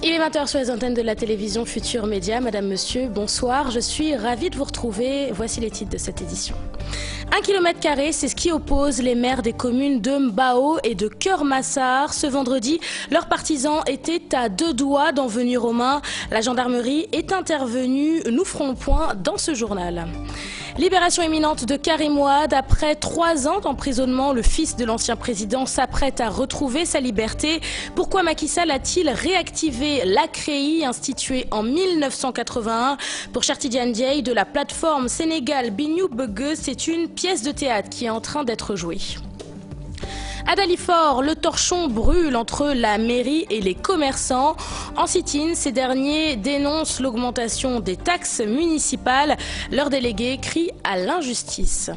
Il est 20h sur les antennes de la télévision Futur Média. Madame, monsieur, bonsoir. Je suis ravie de vous retrouver. Voici les titres de cette édition. 1 km², c'est ce qui oppose les maires des communes de Mbao et de Keur-Massar. Ce vendredi, leurs partisans étaient à deux doigts d'en venir aux mains. La gendarmerie est intervenue. Nous ferons le point dans ce journal. Libération imminente de Karim Wade. Après 3 ans d'emprisonnement, le fils de l'ancien président s'apprête à retrouver sa liberté. Pourquoi Macky Sall a-t-il réactivé la CREI instituée en 1981 pour Chartidiane Diaye de la plateforme Sénégal Bignou Begue? C'est une pièce de théâtre qui est en train d'être jouée. À Dalifort, le torchon brûle entre la mairie et les commerçants. En sit-in, ces derniers dénoncent l'augmentation des taxes municipales. Leurs délégués crient à l'injustice.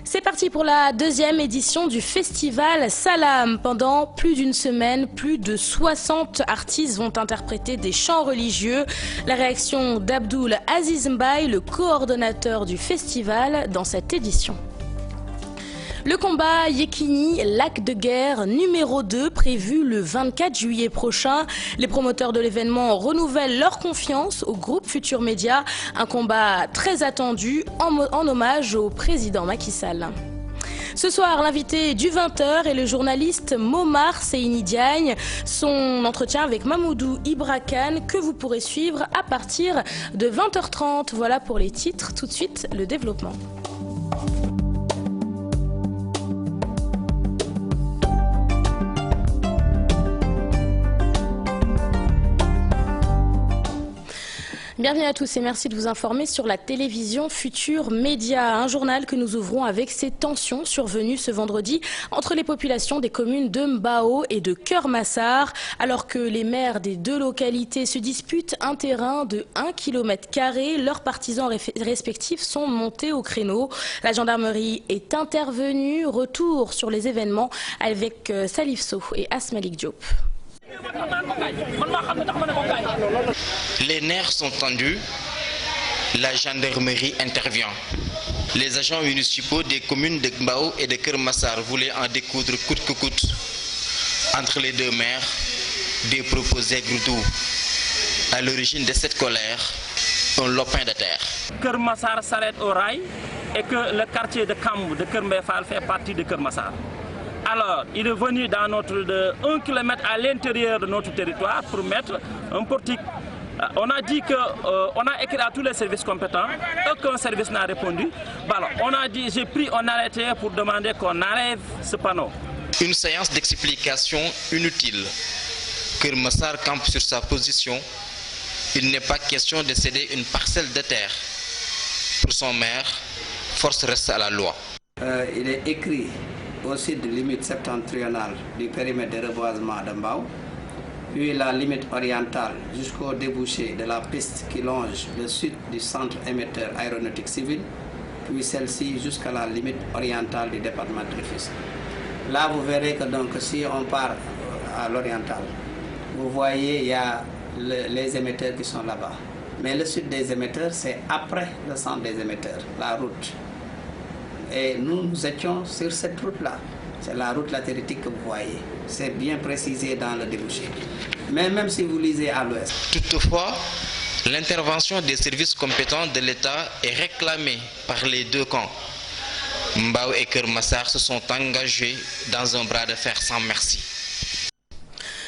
C'est parti pour la deuxième édition du festival Salam. Pendant plus d'une semaine, plus de 60 artistes vont interpréter des chants religieux. La réaction d'Abdoul Aziz Mbaye, le coordonnateur du festival, dans cette édition. Le combat Yekini, lac de guerre numéro 2, prévu le 24 juillet prochain. Les promoteurs de l'événement renouvellent leur confiance au groupe Futur Média. Un combat très attendu en hommage au président Macky Sall. Ce soir, l'invité du 20h est le journaliste Momar Seyni Diagne. Son entretien avec Mamoudou Ibra Kane que vous pourrez suivre à partir de 20h30. Voilà pour les titres. Tout de suite, le développement. Bienvenue à tous et merci de vous informer sur la télévision Futur Média, un journal que nous ouvrons avec ces tensions survenues ce vendredi entre les populations des communes de Mbao et de Keur-Massar, alors que les maires des deux localités se disputent un terrain de 1 km². Leurs partisans respectifs sont montés au créneau. La gendarmerie est intervenue. Retour sur les événements avec Salif Sow et Asmalik Diop. Les nerfs sont tendus, la gendarmerie intervient. Les agents municipaux des communes de Mbao et de Keur-Massar voulaient en découdre coûte que coûte. Entre les deux maires, des propos aigres-doux. À l'origine de cette colère, un lopin de terre. Keur-Massar s'arrête au rail et que le quartier de Kamb de Keur-Mbefal fait partie de Keur-Massar. Alors, il est venu dans de 1 km à l'intérieur de notre territoire pour mettre un portique. On a dit qu'on a écrit à tous les services compétents, aucun service n'a répondu. Alors, on a dit, j'ai pris un arrêté pour demander qu'on enlève ce panneau. Une séance d'explication inutile. Keur-Massar campe sur sa position. Il n'est pas question de céder une parcelle de terre. Pour son maire, force reste à la loi. Il est écrit au sud de limite septentrionale du périmètre de reboisement de Mbao, puis la limite orientale jusqu'au débouché de la piste qui longe le sud du centre émetteur aéronautique civil, puis celle-ci jusqu'à la limite orientale du département de Rufisque. Là, vous verrez que donc si on part à l'oriental, vous voyez il y a les émetteurs qui sont là-bas. Mais le sud des émetteurs, c'est après le centre des émetteurs, la route. Et nous étions sur cette route-là. C'est la route latéritique que vous voyez. C'est bien précisé dans le débouché. Mais même si vous lisez à l'ouest. Toutefois, l'intervention des services compétents de l'État est réclamée par les deux camps. Mbao et Keur-Massar se sont engagés dans un bras de fer sans merci.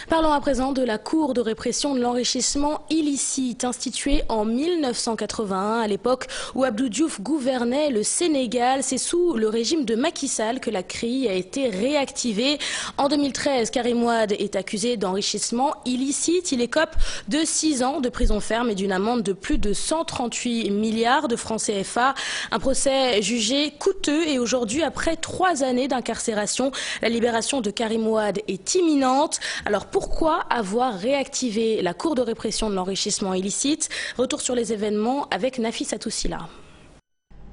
Parlons à présent de la Cour de répression de l'enrichissement illicite, instituée en 1981, à l'époque où Abdou Diouf gouvernait le Sénégal. C'est sous le régime de Macky Sall que la CREI a été réactivée. En 2013, Karim Wade est accusé d'enrichissement illicite. Il écope de 6 ans de prison ferme et d'une amende de plus de 138 milliards de francs CFA. Un procès jugé coûteux et aujourd'hui, après 3 années d'incarcération, la libération de Karim Wade est imminente. Alors pourquoi avoir réactivé la Cour de répression de l'enrichissement illicite? Retour sur les événements avec Nafissa Toussila.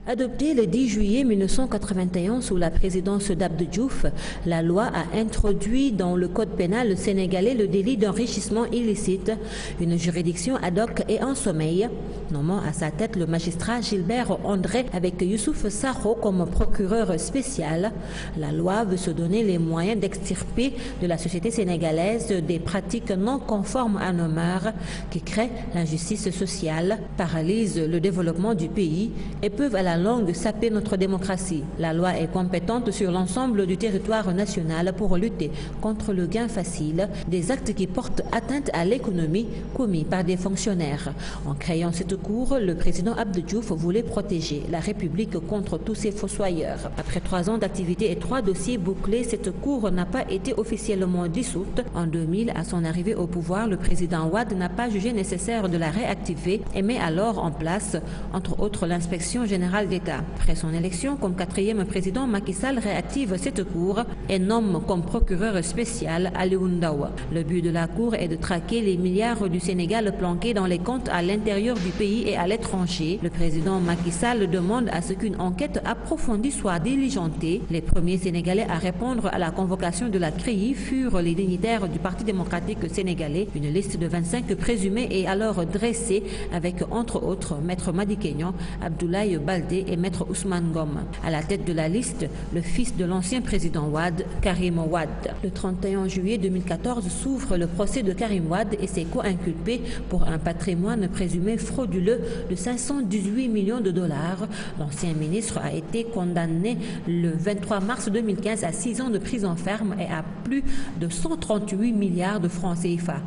Adoptée le 10 juillet 1981 sous la présidence d'Abdou Diouf, la loi a introduit dans le code pénal sénégalais le délit d'enrichissement illicite, une juridiction ad hoc et en sommeil, nommant à sa tête le magistrat Gilbert André avec Youssouf Sakho comme procureur spécial. La loi veut se donner les moyens d'extirper de la société sénégalaise des pratiques non conformes à nos mœurs qui créent l'injustice sociale, paralysent le développement du pays et peuvent à la longue saper notre démocratie. La loi est compétente sur l'ensemble du territoire national pour lutter contre le gain facile des actes qui portent atteinte à l'économie commis par des fonctionnaires. En créant cette cour, le président Abdou Diouf voulait protéger la République contre tous ces fossoyeurs. Après 3 ans d'activité et 3 dossiers bouclés, cette cour n'a pas été officiellement dissoute. En 2000, à son arrivée au pouvoir, le président Wade n'a pas jugé nécessaire de la réactiver et met alors en place, entre autres, l'inspection générale d'État. Après son élection comme 4e président, Macky Sall réactive cette cour et nomme comme procureur spécial Aliou Ndao. Le but de la cour est de traquer les milliards du Sénégal planqués dans les comptes à l'intérieur du pays et à l'étranger. Le président Macky Sall demande à ce qu'une enquête approfondie soit diligentée. Les premiers Sénégalais à répondre à la convocation de la CREI furent les dignitaires du Parti démocratique sénégalais. Une liste de 25 présumés est alors dressée avec entre autres Maître Madi Kenya, Abdoulaye Baldé et Maître Ousmane Ngom. À la tête de la liste, le fils de l'ancien président Wade, Karim Wade. Le 31 juillet 2014 s'ouvre le procès de Karim Wade et ses co-inculpés pour un patrimoine présumé frauduleux de 518 millions de dollars. L'ancien ministre a été condamné le 23 mars 2015 à 6 ans de prison ferme et à plus de 138 milliards de francs CFA.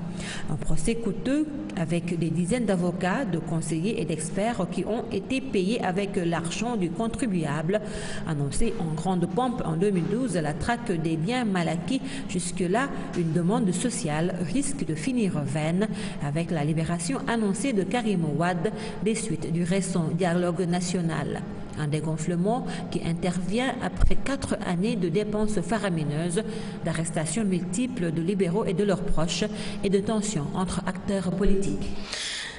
Un procès coûteux avec des dizaines d'avocats, de conseillers et d'experts qui ont été payés avec l'argent du contribuable. Annoncé en grande pompe en 2012, la traque des biens mal acquis, jusque-là une demande sociale, risque de finir vaine avec la libération annoncée de Karim Wade des suites du récent dialogue national. Un dégonflement qui intervient après 4 années de dépenses faramineuses, d'arrestations multiples de libéraux et de leurs proches et de tensions entre acteurs politiques.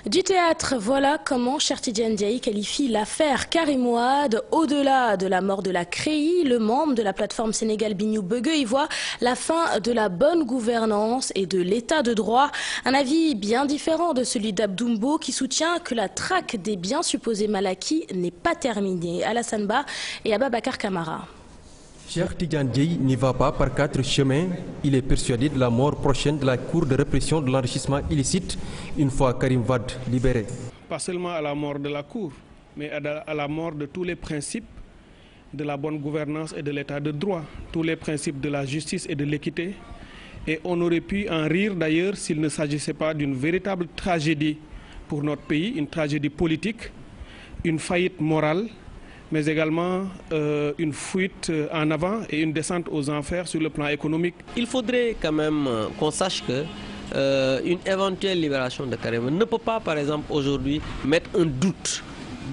Du théâtre, voilà comment Cheikh Tidiane Diaye qualifie l'affaire Karim Wade. Au-delà de la mort de la CREI, le membre de la plateforme Sénégal Bignou Begueux y voit la fin de la bonne gouvernance et de l'état de droit. Un avis bien différent de celui d'Abdou Mbow qui soutient que la traque des biens supposés mal acquis n'est pas terminée. Alassane Ba et Ababakar Kamara. Cheikh Tidiane Diaye n'y va pas par 4 chemins. Il est persuadé de la mort prochaine de la Cour de répression de l'enrichissement illicite une fois Karim Wade libéré. Pas seulement à la mort de la Cour, mais à la mort de tous les principes de la bonne gouvernance et de l'état de droit, tous les principes de la justice et de l'équité. Et on aurait pu en rire d'ailleurs s'il ne s'agissait pas d'une véritable tragédie pour notre pays, une tragédie politique, une faillite morale, mais également une fuite en avant et une descente aux enfers sur le plan économique. Il faudrait quand même qu'on sache que une éventuelle libération de Karim ne peut pas, par exemple, aujourd'hui mettre un doute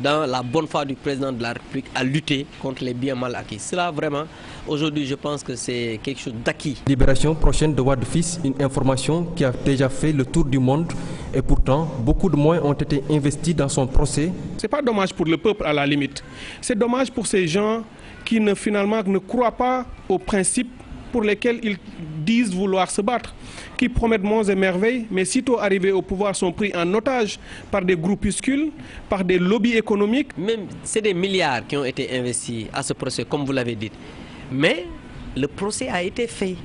dans la bonne foi du président de la République à lutter contre les biens mal acquis. Cela vraiment, aujourd'hui, je pense que c'est quelque chose d'acquis. Libération prochaine de Wade fils, une information qui a déjà fait le tour du monde et pourtant, beaucoup de moyens ont été investis dans son procès. Ce n'est pas dommage pour le peuple à la limite. C'est dommage pour ces gens qui finalement ne croient pas aux principes pour lesquels ils disent vouloir se battre, qui promettent monts et merveilles, mais sitôt arrivés au pouvoir sont pris en otage par des groupuscules, par des lobbies économiques. Même c'est des milliards qui ont été investis à ce procès, comme vous l'avez dit. Mais le procès a été fait.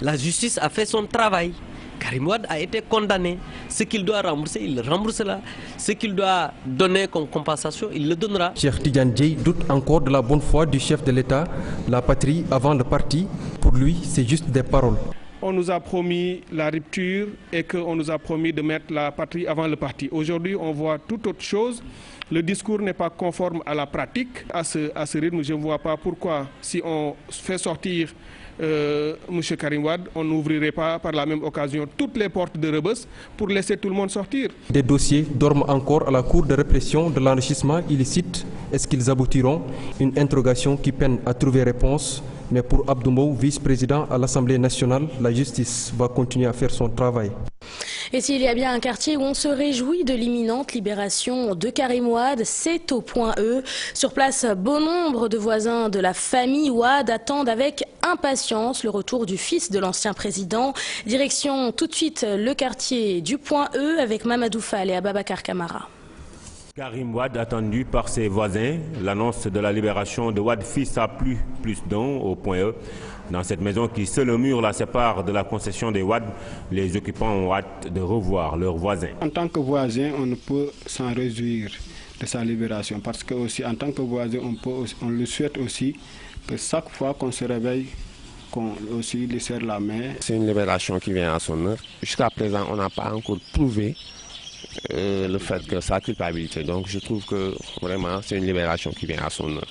La justice a fait son travail. Karim Wade a été condamné. Ce qu'il doit rembourser, il le remboursera. Ce qu'il doit donner comme compensation, il le donnera. Cheikh Tidiane Diaye doute encore de la bonne foi du chef de l'État, la patrie avant le parti. Pour lui, c'est juste des paroles. On nous a promis la rupture et qu'on nous a promis de mettre la patrie avant le parti. Aujourd'hui, on voit tout autre chose. Le discours n'est pas conforme à la pratique. À ce rythme, je ne vois pas pourquoi, si on fait sortir M. Karim Wade, on n'ouvrirait pas par la même occasion toutes les portes de Rebeuss pour laisser tout le monde sortir. Des dossiers dorment encore à la Cour de répression de l'enrichissement illicite. Est-ce qu'ils aboutiront? Une interrogation qui peine à trouver réponse. Mais pour Abdou Mbow, vice-président à l'Assemblée nationale, la justice va continuer à faire son travail. Et s'il y a bien un quartier où on se réjouit de l'imminente libération de Karim Wade, c'est au Point E. Sur place, bon nombre de voisins de la famille Wade attendent avec impatience le retour du fils de l'ancien président. Direction tout de suite le quartier du Point E avec Mamadou Fall et Ababakar Kamara. Karim Wade attendu par ses voisins. L'annonce de la libération de Wade fils a plu plus d'un au Point E. Dans cette maison qui, seul le mur la sépare de la concession des Wade, les occupants ont hâte de revoir leurs voisins. En tant que voisin, on ne peut s'en réjouir de sa libération parce que aussi en tant que voisin, on le souhaite aussi que chaque fois qu'on se réveille, qu'on aussi lui serre la main. C'est une libération qui vient à son heure. Jusqu'à présent, on n'a pas encore prouvé le fait que sa culpabilité. Donc je trouve que vraiment c'est une libération qui vient à son heure.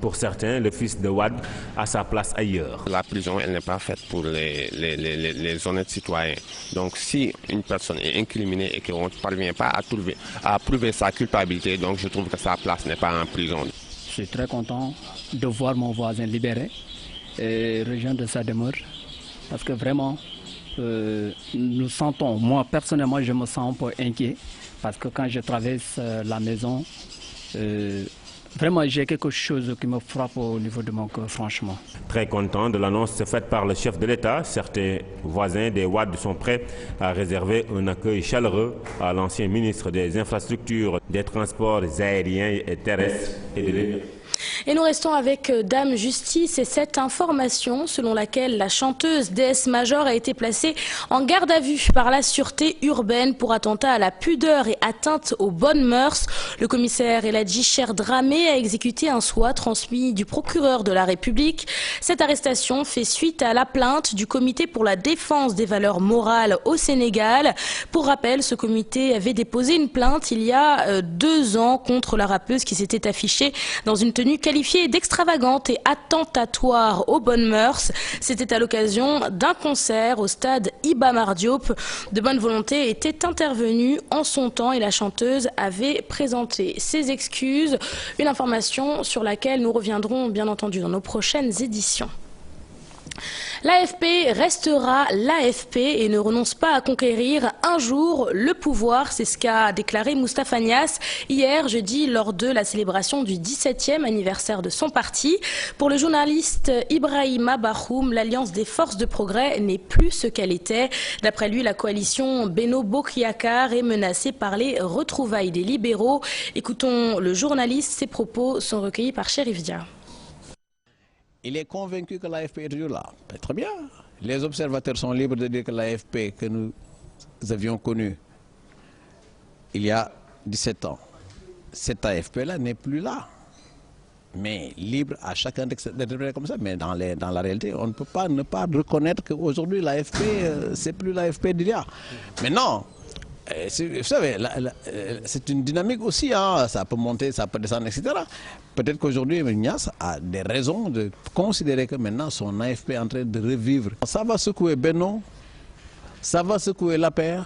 Pour certains, le fils de Wade a sa place ailleurs. La prison, elle n'est pas faite pour les honnêtes citoyens. Donc si une personne est incriminée et qu'on ne parvient pas à prouver sa culpabilité, donc je trouve que sa place n'est pas en prison. Je suis très content de voir mon voisin libéré et rejoindre sa demeure parce que vraiment nous sentons, moi personnellement je me sens un peu inquiet parce que quand je traverse la maison, vraiment j'ai quelque chose qui me frappe au niveau de mon cœur, franchement. Très content de l'annonce faite par le chef de l'État, certains voisins des Wade sont prêts à réserver un accueil chaleureux à l'ancien ministre des Infrastructures, des Transports aériens et terrestres et de l'énergie. Et nous restons avec Dame Justice et cette information selon laquelle la chanteuse déesse Major a été placée en garde à vue par la sûreté urbaine pour attentat à la pudeur et atteinte aux bonnes mœurs. Le commissaire Eladji Cher Dramé a exécuté un SOA transmis du procureur de la République. Cette arrestation fait suite à la plainte du comité pour la défense des valeurs morales au Sénégal. Pour rappel, ce comité avait déposé une plainte il y a 2 ans contre la rappeuse qui s'était affichée dans une tenue qualifiée d'extravagante et attentatoire aux bonnes mœurs. C'était à l'occasion d'un concert au stade Iba Mar Diop. De bonne volonté était intervenue en son temps et la chanteuse avait présenté ses excuses. Une information sur laquelle nous reviendrons bien entendu dans nos prochaines éditions. L'AFP restera l'AFP et ne renonce pas à conquérir un jour le pouvoir. C'est ce qu'a déclaré Moustapha Niasse hier, jeudi, lors de la célébration du 17e anniversaire de son parti. Pour le journaliste Ibrahima Bahoum, l'Alliance des forces de progrès n'est plus ce qu'elle était. D'après lui, la coalition Benno Bokk Yakaar est menacée par les retrouvailles des libéraux. Écoutons le journaliste, ses propos sont recueillis par Chérif Dia. Il est convaincu que l'AFP est toujours là. Très bien. Les observateurs sont libres de dire que l'AFP que nous avions connue il y a 17 ans, cette AFP-là n'est plus là. Mais libre à chacun d'être comme ça. Mais dans la réalité, on ne peut pas ne pas reconnaître qu'aujourd'hui l'AFP, c'est plus l'AFP d'il y a. Mais non. Vous savez, c'est une dynamique aussi, hein. Ça peut monter, ça peut descendre, etc. Peut-être qu'aujourd'hui, Niasse a des raisons de considérer que maintenant son AFP est en train de revivre. Ça va secouer Benno, ça va secouer l'APR,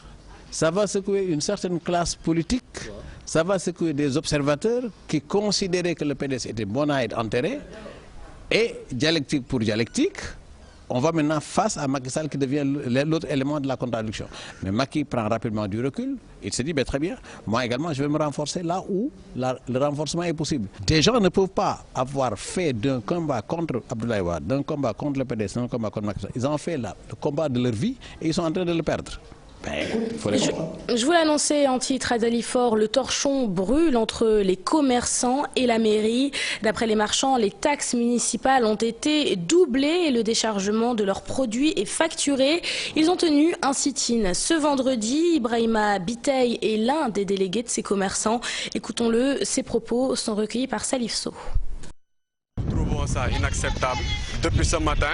ça va secouer une certaine classe politique, ça va secouer des observateurs qui considéraient que le PDS était bon à être enterré. Et dialectique pour dialectique, on va maintenant face à Macky Sall qui devient l'autre élément de la contradiction. Mais Macky prend rapidement du recul. Il se dit, ben, très bien, moi également je vais me renforcer là où le renforcement est possible. Des gens ne peuvent pas avoir fait d'un combat contre Abdoulaye Wade, d'un combat contre le PDS, d'un combat contre Macky Sall. Ils ont fait le combat de leur vie et ils sont en train de le perdre. Je vous l'annonçais en titre à Dalifort, le torchon brûle entre les commerçants et la mairie. D'après les marchands, les taxes municipales ont été doublées et le déchargement de leurs produits est facturé. Ils ont tenu un sit-in ce vendredi. Ibrahima Bitey est l'un des délégués de ces commerçants. Écoutons-le, ses propos sont recueillis par Salif Sow. Nous trouvons ça inacceptable. Depuis ce matin,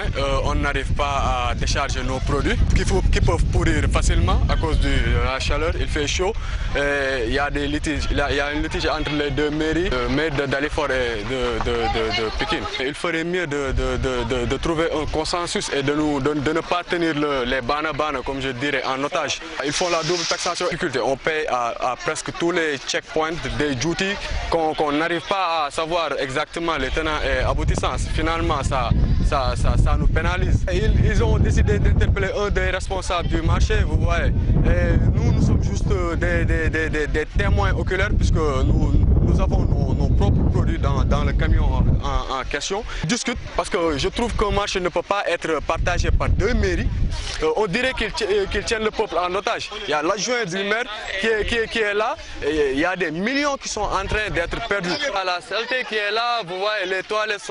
on n'arrive pas à décharger nos produits qui peuvent pourrir facilement à cause de la chaleur. Il fait chaud. Il y a des litiges. Il y a un litige entre les deux mairies, de Dalifort et de Pékin. Il ferait mieux de trouver un consensus et de ne pas tenir les bana comme je dirais, en otage. Ils font la double taxation. On paye à presque tous les checkpoints des duties qu'on n'arrive pas à savoir exactement les tenants et aboutissants. Finalement, ça nous pénalise. Ils ont décidé d'interpeller un des responsables du marché, vous voyez. Et nous sommes juste des témoins oculaires puisque nous avons nos propres produits dans le camion en question. On discute parce que je trouve qu'un marché ne peut pas être partagé par deux mairies. On dirait qu'ils tiennent le peuple en otage. Il y a l'adjoint du maire qui est là et il y a des millions qui sont en train d'être perdus. La saleté qui est là, vous voyez, les toilettes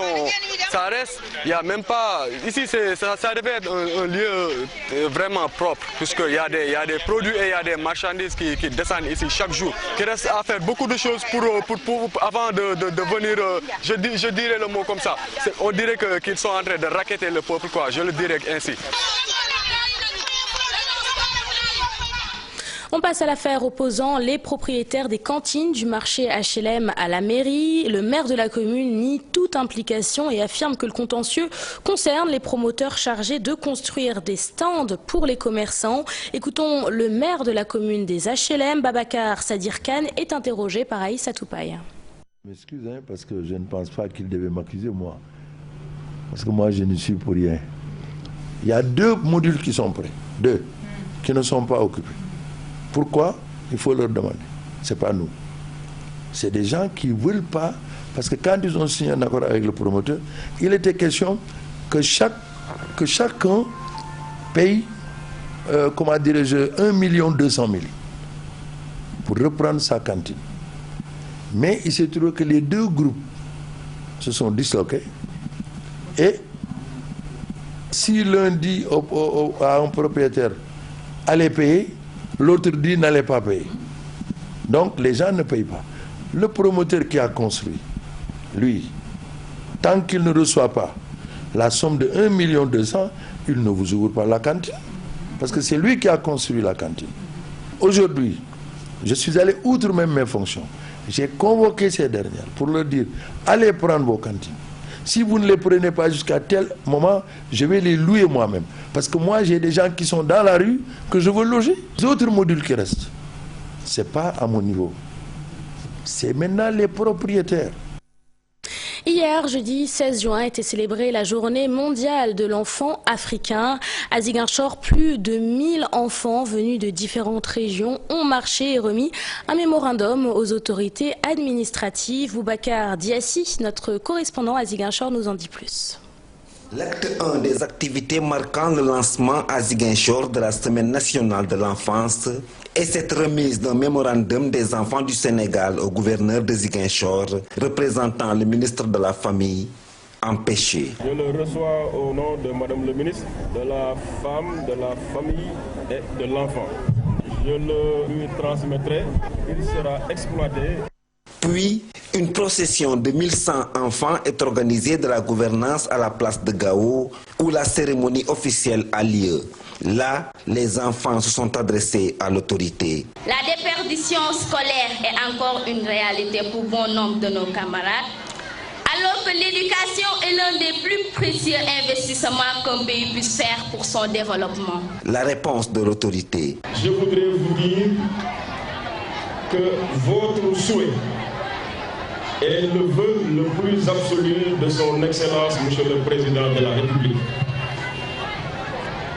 ça reste. Il n'y a même pas. Ici, ça devait être un lieu vraiment propre puisqu'il y a des produits et il y a des marchandises qui descendent ici chaque jour. Il reste à faire beaucoup de choses avant de venir, je dirais le mot comme ça. On dirait qu'ils sont en train de racketter le peuple, quoi. Je le dirais ainsi. On passe à l'affaire opposant les propriétaires des cantines du marché HLM à la mairie. Le maire de la commune nie toute implication et affirme que le contentieux concerne les promoteurs chargés de construire des stands pour les commerçants. Écoutons le maire de la commune des HLM, Babacar Sadir Khan, est interrogé par Aïssa Toupaï. Je m'excuse parce que je ne pense pas qu'il devait m'accuser moi. Parce que moi je ne suis pour rien. Il y a 2 modules qui sont prêts. 2 qui ne sont pas occupés. Pourquoi? Il faut leur demander. Ce n'est pas nous. C'est des gens qui ne veulent pas, parce que quand ils ont signé un accord avec le promoteur, il était question que chacun paye, comment dirais-je, 1 200 000 pour reprendre sa cantine. Mais il s'est trouvé que les 2 groupes se sont disloqués et si l'un dit à un propriétaire allez payer, l'autre dit n'allez pas payer. Donc les gens ne payent pas. Le promoteur qui a construit, lui, tant qu'il ne reçoit pas la somme de 1 200 000, il ne vous ouvre pas la cantine. Parce que c'est lui qui a construit la cantine. Aujourd'hui, je suis allé outre même mes fonctions. J'ai convoqué ces dernières pour leur dire allez prendre vos cantines. Si vous ne les prenez pas jusqu'à tel moment, je vais les louer moi-même. Parce que moi, j'ai des gens qui sont dans la rue que je veux loger. Les autres modules qui restent, ce n'est pas à mon niveau. C'est maintenant les propriétaires. Hier, jeudi 16 juin, était célébrée la journée mondiale de l'enfant africain. À Ziguinchor, plus de 1000 enfants venus de différentes régions ont marché et remis un mémorandum aux autorités administratives. Boubacar Diassi, notre correspondant à Ziguinchor, nous en dit plus. L'acte 1 des activités marquant le lancement à Ziguinchor de la Semaine nationale de l'enfance est cette remise d'un mémorandum des enfants du Sénégal au gouverneur de Ziguinchor, représentant le ministre de la Famille, empêché. Je le reçois au nom de Madame le ministre de la Femme, de la Famille et de l'Enfant. Je le lui transmettrai, il sera exploité. Puis, une procession de 1100 enfants est organisée de la gouvernance à la place de Gao, où la cérémonie officielle a lieu. Là, les enfants se sont adressés à l'autorité. La déperdition scolaire est encore une réalité pour bon nombre de nos camarades, alors que l'éducation est l'un des plus précieux investissements qu'un pays puisse faire pour son développement. La réponse de l'autorité. Je voudrais vous dire que votre souhait est le vœu le plus absolu de son Excellence, Monsieur le Président de la République.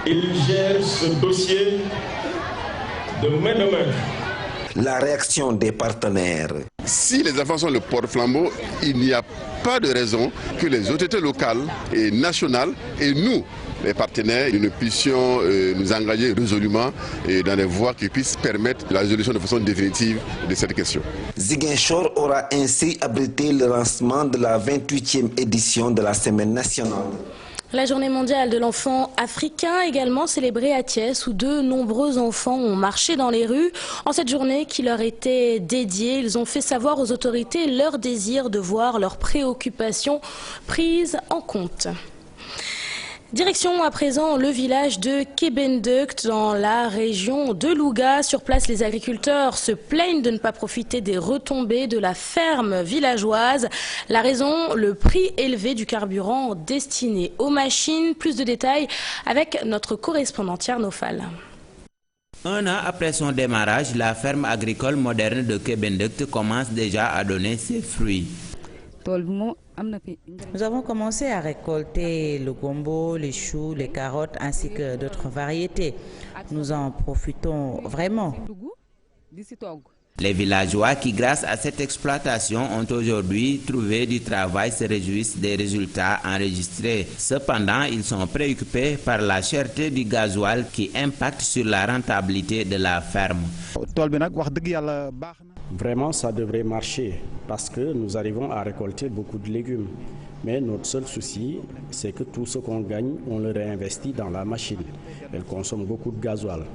Il gère ce dossier de main de main. La réaction des partenaires. Si les enfants sont le porte-flambeau, il n'y a pas de raison que les autorités locales et nationales et nous, les partenaires, nous ne puissions nous engager résolument dans des voies qui puissent permettre la résolution de façon définitive de cette question. Ziguinchor aura ainsi abrité le lancement de la 28e édition de la Semaine nationale. La journée mondiale de l'enfant africain également célébrée à Thiès où de nombreux enfants ont marché dans les rues. En cette journée qui leur était dédiée, ils ont fait savoir aux autorités leur désir de voir leurs préoccupations prises en compte. Direction à présent le village de Kebenduk dans la région de Louga. Sur place, les agriculteurs se plaignent de ne pas profiter des retombées de la ferme villageoise. La raison, le prix élevé du carburant destiné aux machines. Plus de détails avec notre correspondante Yarno Fall. Un an après son démarrage, la ferme agricole moderne de Kebenduk commence déjà à donner ses fruits. Nous avons commencé à récolter le gombo, les choux, les carottes ainsi que d'autres variétés. Nous en profitons vraiment. Les villageois qui, grâce à cette exploitation, ont aujourd'hui trouvé du travail se réjouissent des résultats enregistrés. Cependant, ils sont préoccupés par la cherté du gasoil qui impacte sur la rentabilité de la ferme. Vraiment, ça devrait marcher parce que nous arrivons à récolter beaucoup de légumes. Mais notre seul souci, c'est que tout ce qu'on gagne, on le réinvestit dans la machine. Elle consomme beaucoup de gasoil.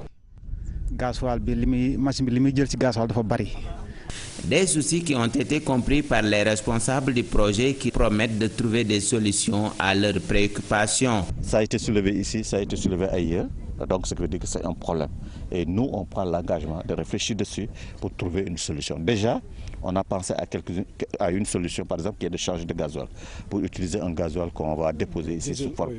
Des soucis qui ont été compris par les responsables du projet qui promettent de trouver des solutions à leurs préoccupations. Ça a été soulevé ici, ça a été soulevé ailleurs. Donc, ça veut dire que c'est un problème. Et nous, on prend l'engagement de réfléchir dessus pour trouver une solution. Déjà, on a pensé à une solution, par exemple, qui est de changer de gasoil, pour utiliser un gasoil qu'on va déposer ici sous forme.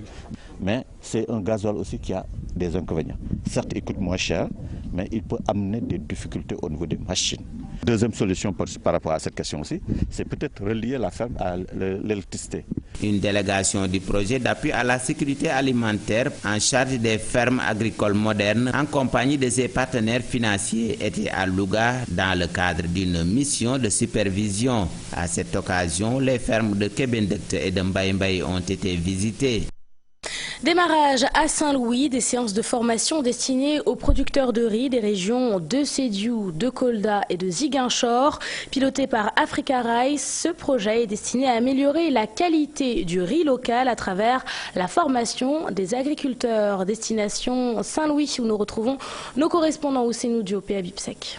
Mais c'est un gasoil aussi qui a des inconvénients. Certes, il coûte moins cher, mais il peut amener des difficultés au niveau des machines. Deuxième solution par rapport à cette question aussi, c'est peut-être relier la ferme à l'électricité. Une délégation du projet d'appui à la sécurité alimentaire en charge des fermes agricoles modernes en compagnie de ses partenaires financiers était à Louga dans le cadre d'une mission de supervision. À cette occasion, les fermes de Kébendecte et de Mbaye ont été visitées. Démarrage à Saint-Louis des séances de formation destinées aux producteurs de riz des régions de Sédhiou, de Kolda et de Ziguinchor. Piloté par Africa Rice, ce projet est destiné à améliorer la qualité du riz local à travers la formation des agriculteurs. Destination Saint-Louis où nous retrouvons nos correspondants Ousseynou Diop et Abibsek.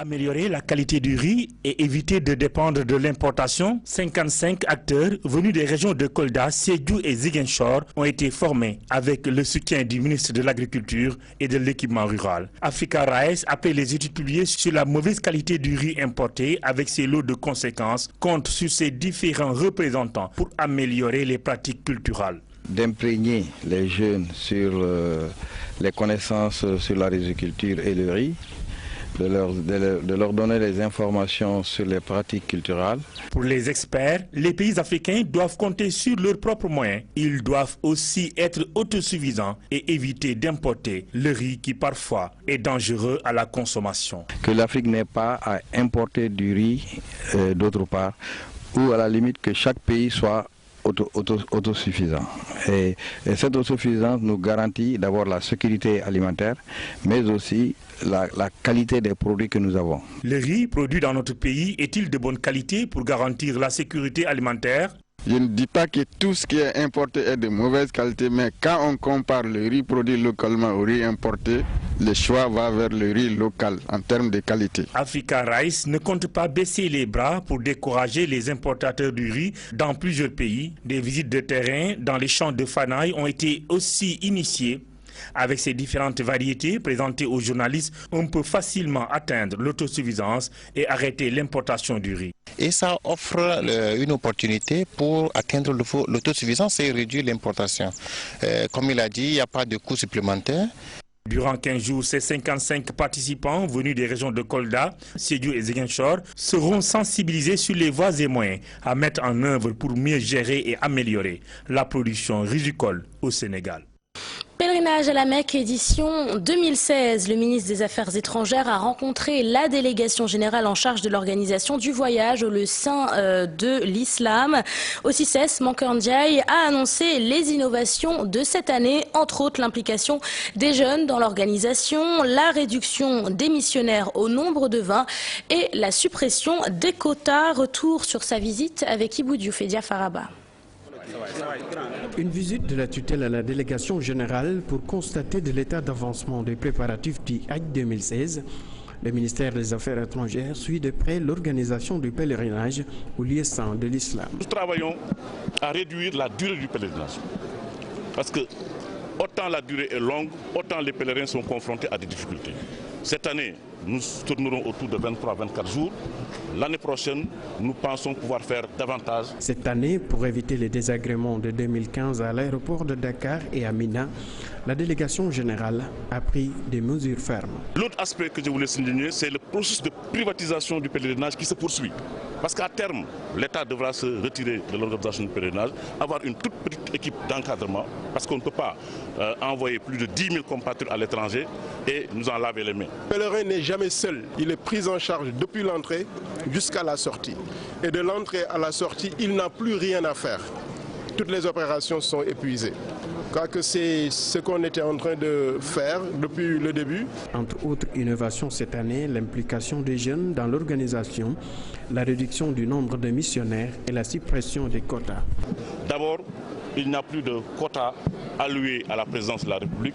Améliorer la qualité du riz et éviter de dépendre de l'importation, 55 acteurs venus des régions de Kolda, Sédhiou et Ziguinchor ont été formés avec le soutien du ministre de l'Agriculture et de l'Équipement rural. Africa Rice, après les études publiées sur la mauvaise qualité du riz importé avec ses lots de conséquences, compte sur ses différents représentants pour améliorer les pratiques culturelles. D'imprégner les jeunes sur les connaissances sur la riziculture et le riz, de leur donner des informations sur les pratiques culturelles. Pour les experts, les pays africains doivent compter sur leurs propres moyens. Ils doivent aussi être autosuffisants et éviter d'importer le riz qui parfois est dangereux à la consommation. Que l'Afrique n'ait pas à importer du riz d'autre part, ou à la limite que chaque pays soit autosuffisant. Et cette autosuffisance nous garantit d'abord la sécurité alimentaire, mais aussi la qualité des produits que nous avons. Le riz produit dans notre pays est-il de bonne qualité pour garantir la sécurité alimentaire? Je ne dis pas que tout ce qui est importé est de mauvaise qualité, mais quand on compare le riz produit localement au riz importé, le choix va vers le riz local en termes de qualité. Africa Rice ne compte pas baisser les bras pour décourager les importateurs du riz dans plusieurs pays. Des visites de terrain dans les champs de Fanaï ont été aussi initiées. Avec ces différentes variétés présentées aux journalistes, on peut facilement atteindre l'autosuffisance et arrêter l'importation du riz. Et ça offre une opportunité pour atteindre l'autosuffisance et réduire l'importation. Comme il a dit, il n'y a pas de coût supplémentaire. Durant 15 jours, ces 55 participants venus des régions de Kolda, Sédhiou et Ziguinchor seront sensibilisés sur les voies et moyens à mettre en œuvre pour mieux gérer et améliorer la production rizicole au Sénégal. Pèlerinage à la Mecque, édition 2016. Le ministre des Affaires étrangères a rencontré la délégation générale en charge de l'organisation du voyage au sein de l'islam. Au CICES, Mankeur Ndiaye a annoncé les innovations de cette année, entre autres l'implication des jeunes dans l'organisation, la réduction des missionnaires au nombre de 20 et la suppression des quotas. Retour sur sa visite avec Ibou Diouf et Dia Faraba. Une visite de la tutelle à la délégation générale pour constater de l'état d'avancement des préparatifs du Hajj 2016. Le ministère des Affaires étrangères suit de près l'organisation du pèlerinage au lieu saint de l'islam. Nous travaillons à réduire la durée du pèlerinage. Parce que autant la durée est longue, autant les pèlerins sont confrontés à des difficultés. Cette année, nous tournerons autour de 23-24 jours. L'année prochaine, nous pensons pouvoir faire davantage. Cette année, pour éviter les désagréments de 2015 à l'aéroport de Dakar et à Mina, la délégation générale a pris des mesures fermes. L'autre aspect que je voulais souligner, c'est le processus de privatisation du pèlerinage qui se poursuit. Parce qu'à terme, l'État devra se retirer de l'organisation du pèlerinage, avoir une toute petite équipe d'encadrement, parce qu'on ne peut pas envoyer plus de 10 000 compatriotes à l'étranger et nous en laver les mains. Le pèlerin n'est jamais seul, il est pris en charge depuis l'entrée jusqu'à la sortie. Et de l'entrée à la sortie, il n'a plus rien à faire. Toutes les opérations sont épuisées. Que c'est ce qu'on était en train de faire depuis le début. Entre autres innovations cette année, l'implication des jeunes dans l'organisation, la réduction du nombre de missionnaires et la suppression des quotas. D'abord, il n'y a plus de quotas alloués à la présidence de la République,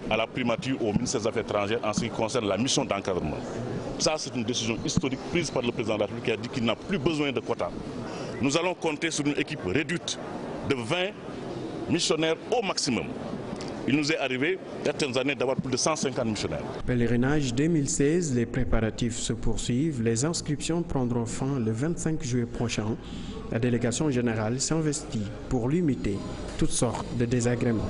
à la primature, au ministère des Affaires étrangères en ce qui concerne la mission d'encadrement. Ça, c'est une décision historique prise par le président de la République qui a dit qu'il n'a plus besoin de quotas. Nous allons compter sur une équipe réduite de 20 missionnaires au maximum. Il nous est arrivé, certaines années, d'avoir plus de 150 missionnaires. Pèlerinage 2016, les préparatifs se poursuivent. Les inscriptions prendront fin le 25 juillet prochain. La délégation générale s'investit pour limiter toutes sortes de désagréments.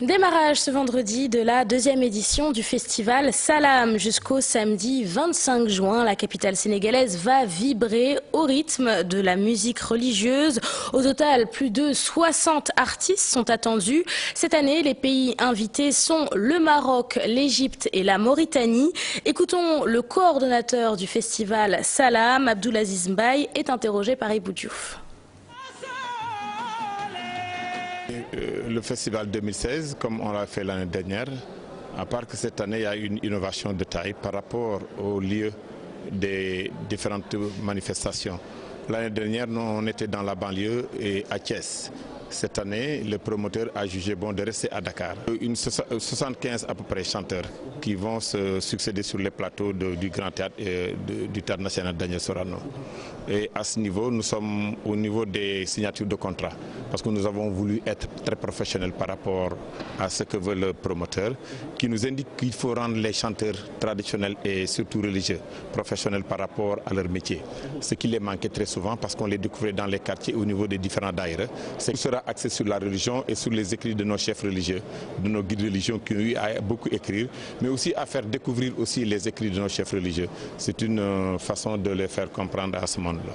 Démarrage ce vendredi de la 2e édition du festival Salam. Jusqu'au samedi 25 juin, la capitale sénégalaise va vibrer au rythme de la musique religieuse. Au total, plus de 60 artistes sont attendus. Cette année, les pays invités sont le Maroc, l'Égypte et la Mauritanie. Écoutons le coordonnateur du festival Salam, Abdoulaziz Mbaye, est interrogé par Ibou Diouf. Le festival 2016, comme on l'a fait l'année dernière, à part que cette année il y a une innovation de taille par rapport au lieu des différentes manifestations. L'année dernière, nous, on était dans la banlieue et à Thiès. Cette année, le promoteur a jugé bon de rester à Dakar. 75 à peu près chanteurs qui vont se succéder sur les plateaux du Grand Théâtre et du Théâtre National Daniel Sorano. Et à ce niveau, nous sommes au niveau des signatures de contrat parce que nous avons voulu être très professionnels par rapport à ce que veut le promoteur qui nous indique qu'il faut rendre les chanteurs traditionnels et surtout religieux professionnels par rapport à leur métier. Ce qui les manquait très souvent parce qu'on les découvrait dans les quartiers au niveau des différents daïras. Ce sera axé sur la religion et sur les écrits de nos chefs religieux, de nos guides religieux qui ont eu à beaucoup écrire, mais aussi à faire découvrir aussi les écrits de nos chefs religieux. C'est une façon de les faire comprendre à ce monde-là.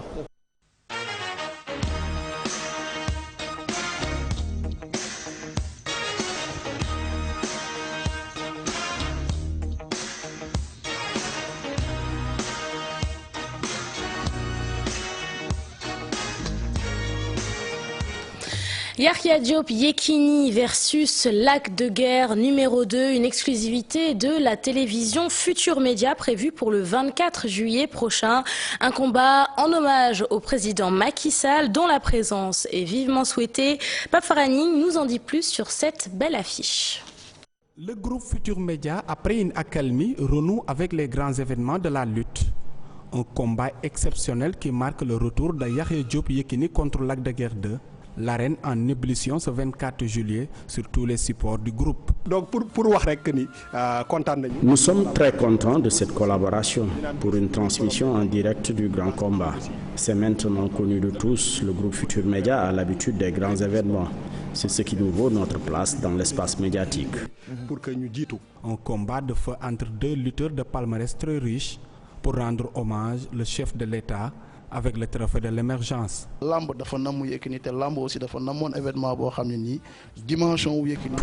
Yahya Diop Yekini versus Lac de Guerre numéro 2, une exclusivité de la télévision Futur Média prévue pour le 24 juillet prochain. Un combat en hommage au président Macky Sall dont la présence est vivement souhaitée. Pape Farani nous en dit plus sur cette belle affiche. Le groupe Futur Média, après une accalmie, renoue avec les grands événements de la lutte. Un combat exceptionnel qui marque le retour de Yahya Diop Yekini contre Lac de Guerre 2. L'arène en ébullition ce 24 juillet sur tous les supports du groupe. Donc pour wax rek ni kontaan nañu. Nous sommes très contents de cette collaboration pour une transmission en direct du grand combat. C'est maintenant connu de tous, le groupe Futur Média a l'habitude des grands événements. C'est ce qui nous vaut notre place dans l'espace médiatique. Pour que ñu jiitu. Un combat de feu entre deux lutteurs de palmarès très riches pour rendre hommage le chef de l'État avec le trophée de l'émergence. Tous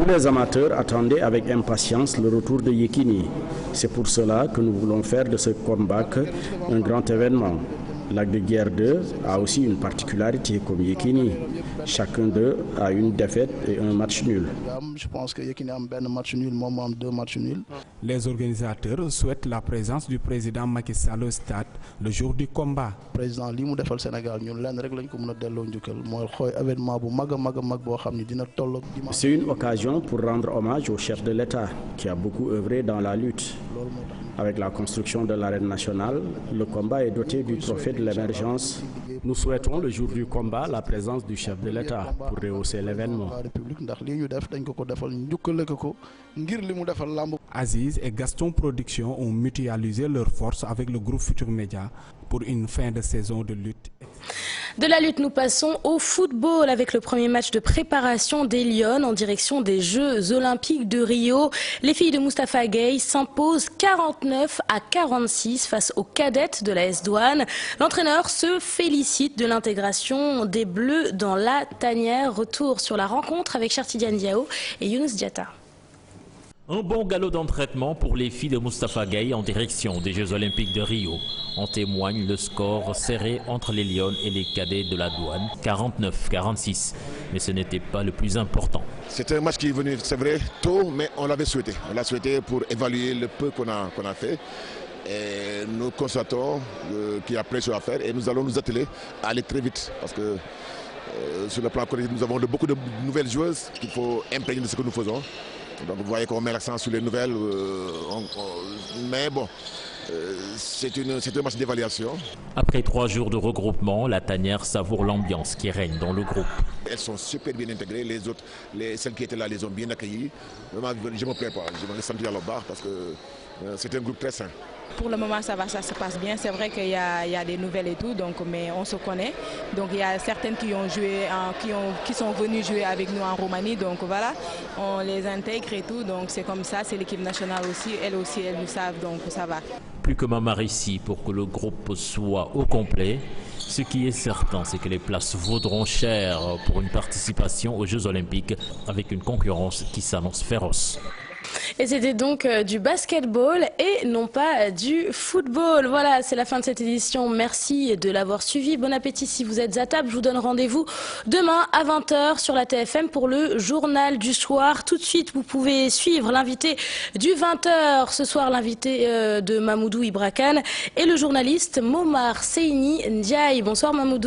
les amateurs attendaient avec impatience le retour de Yekini. C'est pour cela que nous voulons faire de ce comeback un grand événement. Lac de Guerre 2 a aussi une particularité comme Yekini. Chacun d'eux a une défaite et un match nul. Je pense que Yekini a un match nul, moi j'ai 2 matchs nuls. Les organisateurs souhaitent la présence du président Macky Sall au stade le jour du combat. Le président li mu defal Sénégal ñun lenn rek lañ ko mëna delloo njukkal mooy xoy événement bu mag boo xam ne dina tolloog dimanche. C'est une occasion pour rendre hommage au chef de l'État qui a beaucoup œuvré dans la lutte. Avec la construction de l'arène nationale, le combat est doté du trophée de l'émergence. Nous souhaitons le jour du combat la présence du chef de l'État pour rehausser l'événement. Aziz et Gaston Production ont mutualisé leurs forces avec le groupe Futur Média pour une fin de saison de lutte. De la lutte, nous passons au football avec le premier match de préparation des Lions en direction des Jeux Olympiques de Rio. Les filles de Moustapha Gueye s'imposent 49-46 face aux cadettes de la S-Douane. L'entraîneur se félicite de l'intégration des Bleus dans la tanière. Retour sur la rencontre avec Chertidiane Diao et Younous Diatta. Un bon galop d'entraînement pour les filles de Moustapha Gueye en direction des Jeux Olympiques de Rio. En témoigne le score serré entre les Lions et les cadets de la douane, 49-46. Mais ce n'était pas le plus important. C'était un match qui est venu, c'est vrai, tôt, mais on l'avait souhaité. On l'a souhaité pour évaluer le peu qu'on a fait. Et nous constatons qu'il y a plein de choses à faire et nous allons nous atteler à aller très vite. Parce que sur le plan collectif, nous avons beaucoup de nouvelles joueuses qu'il faut imprégner de ce que nous faisons. Donc vous voyez qu'on met l'accent sur les nouvelles, mais bon, c'est un match d'évaluation. Après 3 jours de regroupement, la tanière savoure l'ambiance qui règne dans le groupe. Elles sont super bien intégrées, les autres, celles qui étaient là les ont bien accueillies. Vraiment, je ne me plains pas, je me sentir à leur barre parce que c'est un groupe très sain. Pour le moment, ça va, ça se passe bien. C'est vrai qu'il y a des nouvelles et tout, donc, mais on se connaît. Donc il y a certaines qui ont joué, qui sont venues jouer avec nous en Roumanie. Donc voilà, on les intègre et tout. Donc c'est comme ça, c'est l'équipe nationale aussi. Elles aussi, elles le savent, donc ça va. Plus que Mama ici pour que le groupe soit au complet. Ce qui est certain, c'est que les places vaudront cher pour une participation aux Jeux Olympiques avec une concurrence qui s'annonce féroce. Et c'était donc du basketball et non pas du football. Voilà, c'est la fin de cette édition. Merci de l'avoir suivi. Bon appétit si vous êtes à table. Je vous donne rendez-vous demain à 20h sur la TFM pour le journal du soir. Tout de suite, vous pouvez suivre l'invité du 20h. Ce soir, l'invité de Mamoudou Ibra Kane et le journaliste Momar Seyni Ndiaye. Bonsoir Mamoudou.